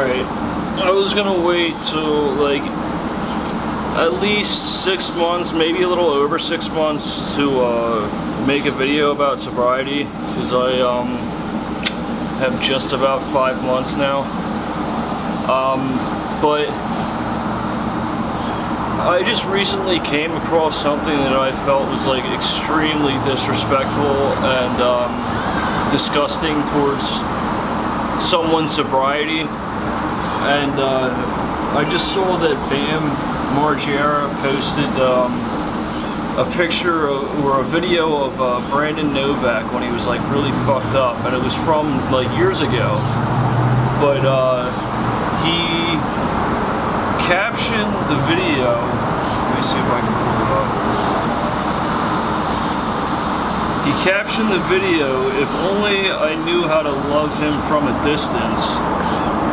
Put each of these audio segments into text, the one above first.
Alright, I was gonna wait till like at least 6 months, maybe a little over 6 months to make a video about sobriety, because I have just about 5 months now. But I just recently came across something that I felt was like extremely disrespectful and disgusting towards someone's sobriety, and I just saw that Margera posted a picture or a video of Brandon Novak when he was like really fucked up, and it was from like years ago, but he captioned the video. Let me see if I can pull it up. He captioned the video, "If only I knew how to love him from a distance,"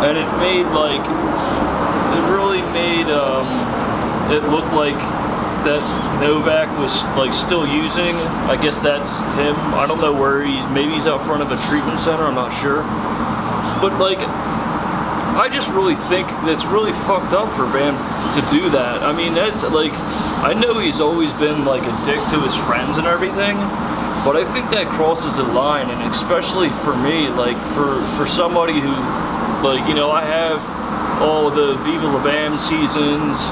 and it made like, it really made it look like that Novak was like still using. I guess that's him. I don't know where maybe he's out front of a treatment center, I'm not sure. But like, I just really think that's really fucked up for Bam to do that. I mean, that's like, I know he's always been like a dick to his friends and everything, but I think that crosses the line, and especially for me, like for somebody who, like, you know, I have all the Viva La Bam seasons.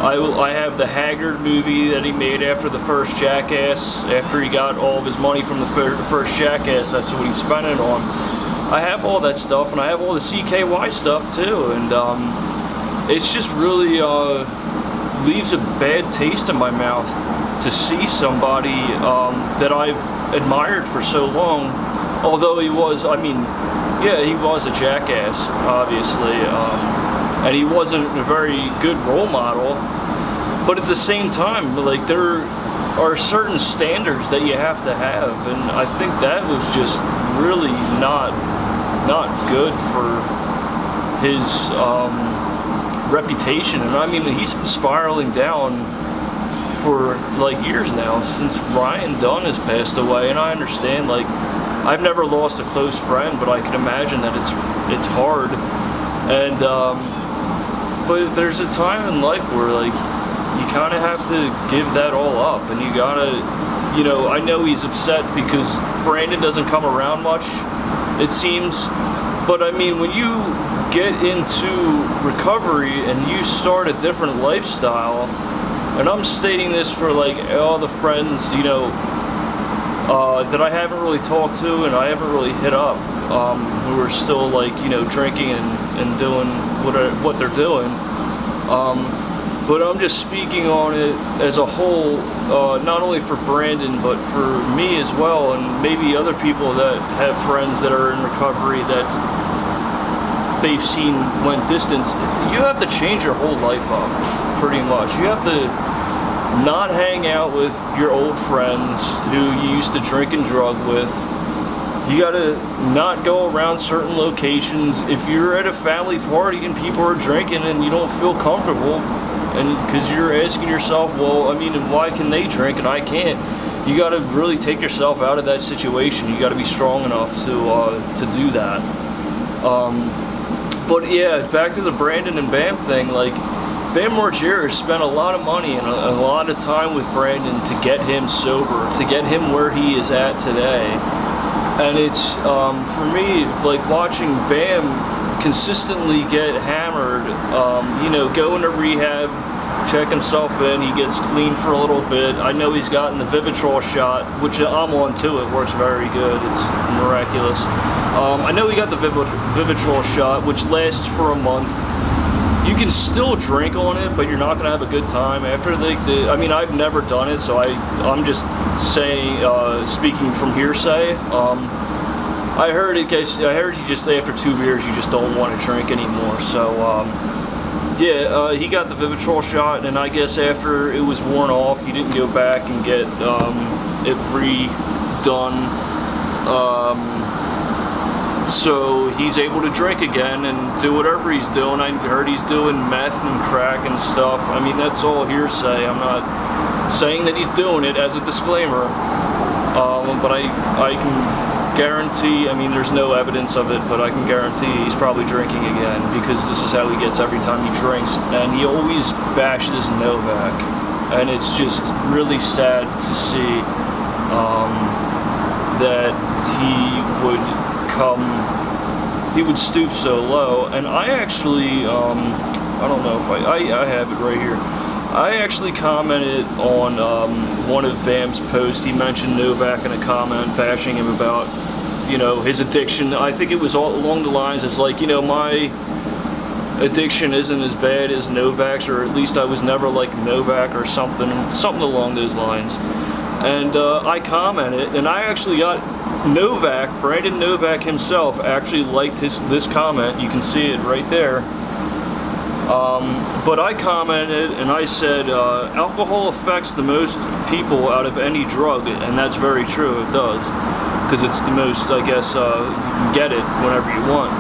I have the Haggard movie that he made after the first Jackass, after he got all of his money from the first Jackass. That's what he spent it on. I have all that stuff, and I have all the CKY stuff too, and it's just really leaves a bad taste in my mouth to see somebody that I've admired for so long, although he was, I mean, yeah, he was a jackass, obviously, and he wasn't a very good role model, but at the same time, like, there are certain standards that you have to have, and I think that was just really not good for his reputation. And I mean, he's been spiraling down for like years now, since Ryan Dunn has passed away, and I understand, like, I've never lost a close friend, but I can imagine that it's hard, and but there's a time in life where, like, you kind of have to give that all up, and you gotta, you know, I know he's upset because Brandon doesn't come around much, it seems, but I mean, when you get into recovery and you start a different lifestyle, and I'm stating this for like all the friends, you know, that I haven't really talked to and I haven't really hit up, who are still, like, you know, drinking and doing what they're doing, but I'm just speaking on it as a whole, not only for Brandon but for me as well, and maybe other people that have friends that are in recovery that they've seen went distance. You have to change your whole life up, pretty much. You have to not hang out with your old friends who you used to drink and drug with. You gotta not go around certain locations. If you're at a family party and people are drinking and you don't feel comfortable, and because you're asking yourself, well, I mean, why can they drink and I can't? You gotta really take yourself out of that situation. You gotta be strong enough to do that. But yeah, back to the Brandon and Bam thing, like, Bam Margera spent a lot of money and a lot of time with Brandon to get him sober, to get him where he is at today. And it's, for me, like, watching Bam consistently get hammered, you know, go into rehab, check himself in, he gets clean for a little bit. I know he's gotten the Vivitrol shot, which I'm on too, it works very good, it's miraculous. I know he got the Vivitrol shot, which lasts for a month. You can still drink on it, but you're not gonna have a good time after I mean, I've never done it, so I'm just saying, speaking from hearsay. I heard you just after 2 beers you just don't want to drink anymore. So yeah, he got the Vivitrol shot, and I guess after it was worn off, he didn't go back and get it redone. So he's able to drink again and do whatever he's doing. I heard he's doing meth and crack and stuff. I mean, that's all hearsay. I'm not saying that he's doing it, as a disclaimer, but I can guarantee, I mean, there's no evidence of it, but I can guarantee he's probably drinking again, because this is how he gets every time he drinks, and he always bashes Novak, and it's just really sad to see that he would stoop so low. And I actually, I don't know if I have it right here. I actually commented on one of Bam's posts. He mentioned Novak in a comment, bashing him about, you know, his addiction. I think it was all along the lines, it's like, you know, my addiction isn't as bad as Novak's, or at least I was never like Novak, or something along those lines. And I commented, and I actually got Brandon Novak himself actually liked this comment. You can see it right there. But I commented and I said, alcohol affects the most people out of any drug, and that's very true, it does. Because it's the most, I guess, you can get it whenever you want.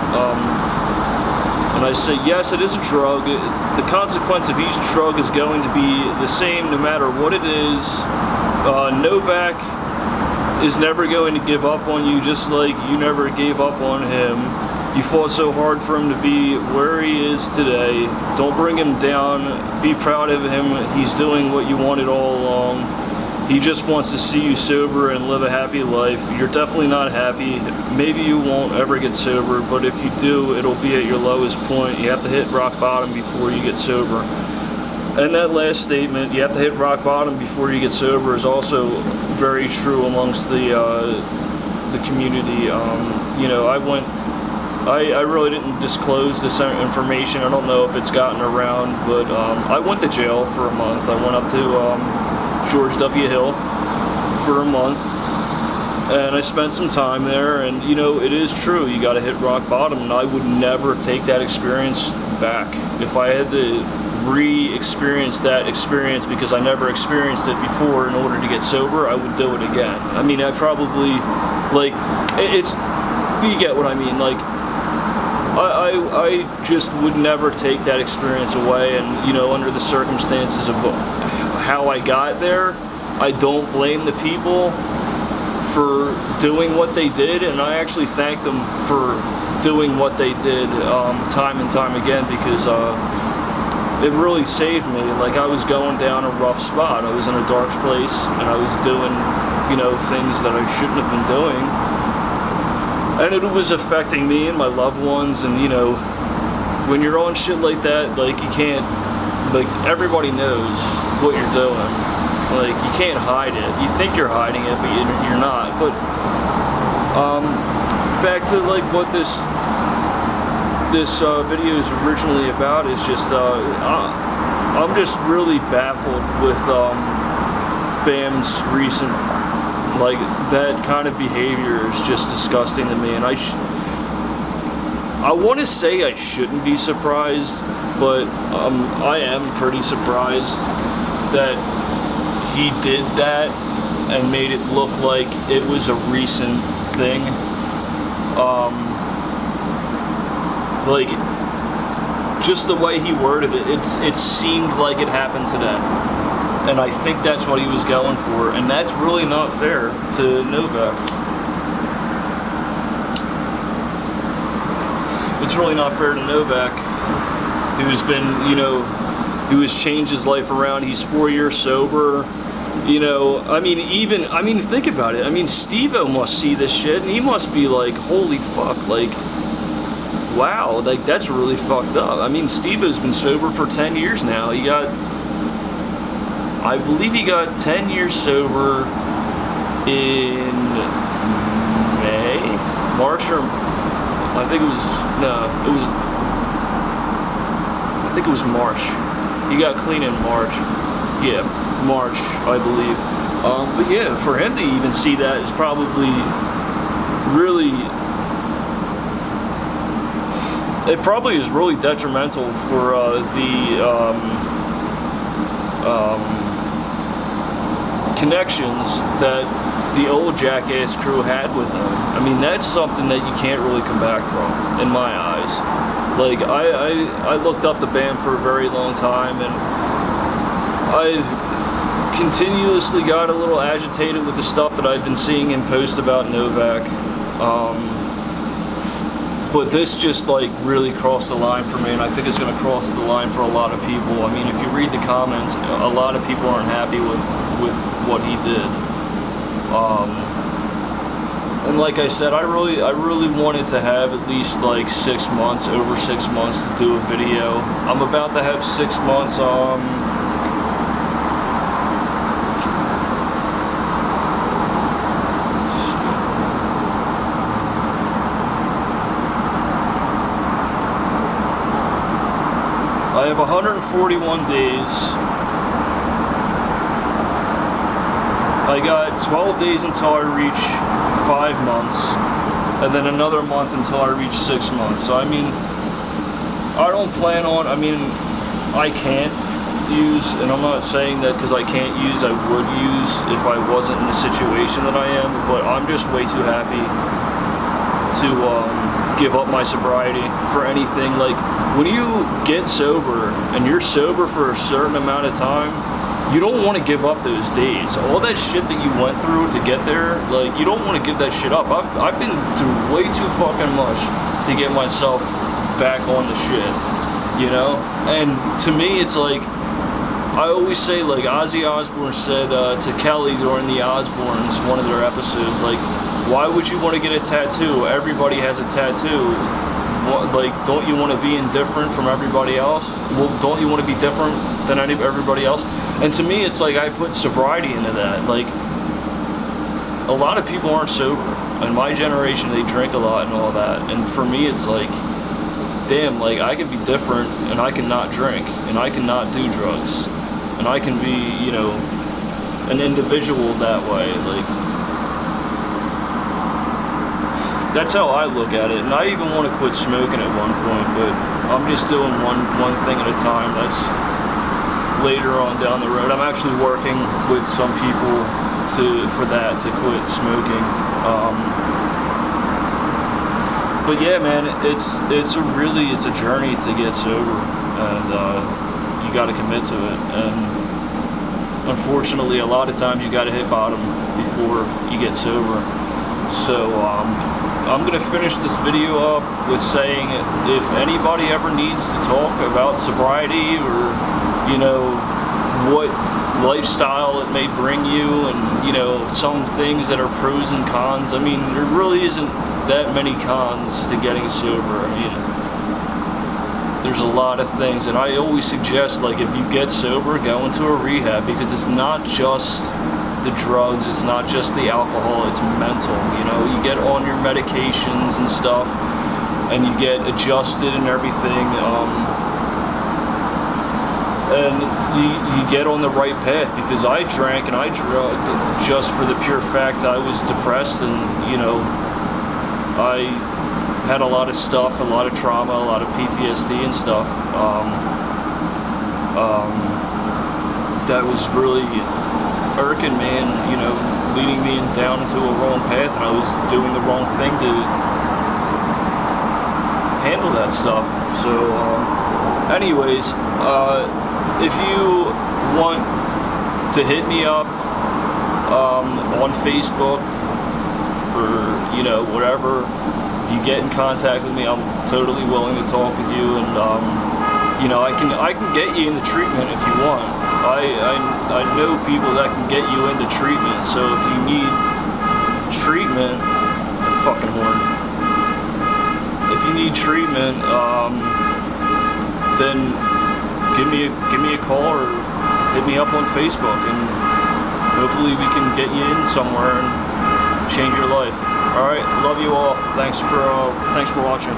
And I say, yes, it is a drug. The consequence of each drug is going to be the same no matter what it is. Novak is never going to give up on you, just like you never gave up on him. You fought so hard for him to be where he is today. Don't bring him down. Be proud of him. He's doing what you wanted all along. He just wants to see you sober and live a happy life. You're definitely not happy. Maybe you won't ever get sober, but if you do, it'll be at your lowest point. You have to hit rock bottom before you get sober. And that last statement, you have to hit rock bottom before you get sober, is also very true amongst the community. You know, I really didn't disclose this information. I don't know if it's gotten around, but I went to jail for a month. I went up to George W. Hill for a month, and I spent some time there. And you know, it is true, you got to hit rock bottom, and I would never take that experience back. If I had to re-experience that experience, because I never experienced it before, in order to get sober, I would do it again. I mean, I probably, like, it's, you get what I mean, like, I just would never take that experience away. And you know, under the circumstances of how I got there, I don't blame the people for doing what they did, and I actually thank them for doing what they did time and time again, because it really saved me. Like, I was going down a rough spot. I was in a dark place, and I was doing, you know, things that I shouldn't have been doing. And it was affecting me and my loved ones. And, you know, when you're on shit like that, like, you can't, like, everybody knows what you're doing. Like, you can't hide it. You think you're hiding it, but you're not. But, back to, like, what this video is originally about, is just I'm just really baffled with Bam's recent, like, that kind of behavior is just disgusting to me. And I want to say I shouldn't be surprised, but I am pretty surprised that he did that and made it look like it was a recent thing. Like, just the way he worded it, it seemed like it happened today. And I think that's what he was going for, and that's really not fair to Novak. It's really not fair to Novak, who's been, you know, who has changed his life around. He's 4 years sober. You know, I mean, think about it. I mean, Steve-O must see this shit, and he must be like, holy fuck, like, wow, like, that's really fucked up. I mean, Steve-O's been sober for 10 years now. I believe he got 10 years sober in May? March, or, I think it was March. He got clean in March. Yeah, March, I believe. But yeah, for him to even see that is probably really, it probably is really detrimental for the connections that the old Jackass crew had with him. I mean, that's something that you can't really come back from, in my eyes. Like, I looked up to Bam for a very long time, and I've continuously got a little agitated with the stuff that I've been seeing him post about Novak. But this just like really crossed the line for me, and I think it's going to cross the line for a lot of people. I mean, if you read the comments, a lot of people aren't happy with what he did. And like I said, I really wanted to have at least like 6 months, over 6 months to do a video. I'm about to have 6 months. I have 141 days. I got 12 days until I reach 5 months, and then another month until I reach 6 months. So I mean, I don't plan on, I mean, I can't use, and I'm not saying that because I can't use, I would use if I wasn't in the situation that I am, but I'm just way too happy to give up my sobriety for anything. Like, when you get sober and you're sober for a certain amount of time, you don't want to give up those days. All that shit that you went through to get there, like, you don't want to give that shit up. I've been through way too fucking much to get myself back on the shit, you know? And to me, it's like, I always say, like Ozzy Osbourne said to Kelly during the Osbournes, one of their episodes, like, why would you want to get a tattoo? Everybody has a tattoo. Like, don't you want to be indifferent from everybody else? Well, don't you want to be different than everybody else? And to me, it's like I put sobriety into that. Like, a lot of people aren't sober. In my generation, they drink a lot and all that. And for me, it's like, damn, like, I can be different and I can not drink and I can not do drugs. And I can be, you know, an individual that way. Like, that's how I look at it. And I even want to quit smoking at one point, but I'm just doing one thing at a time. That's later on down the road. I'm actually working with some people for to quit smoking. But yeah, man, it's a journey to get sober, and you got to commit to it. And unfortunately, a lot of times you got to hit bottom before you get sober. So I'm gonna finish this video up with saying, if anybody ever needs to talk about sobriety, or, you know, what lifestyle it may bring you, and, you know, some things that are pros and cons. I mean, there really isn't that many cons to getting sober. I mean, there's a lot of things, and I always suggest, like, if you get sober, go into a rehab, because it's not just the drugs, it's not just the alcohol, it's mental. You know, you get on your medications and stuff, and you get adjusted and everything, and you get on the right path. Because I drank and I drugged just for the pure fact I was depressed, and, you know, I had a lot of stuff, a lot of trauma, a lot of PTSD and stuff, that was really irking me, and, you know, leading me down into a wrong path, and I was doing the wrong thing to handle that stuff. So anyways, if you want to hit me up on Facebook, or, you know, whatever, if you get in contact with me, I'm totally willing to talk with you, and you know, I can get you into treatment if you want. I know people that can get you into treatment, so if you need treatment, fucking horn. If you need treatment, then give me a call or hit me up on Facebook, and hopefully we can get you in somewhere and change your life. All right, love you all. Thanks for watching.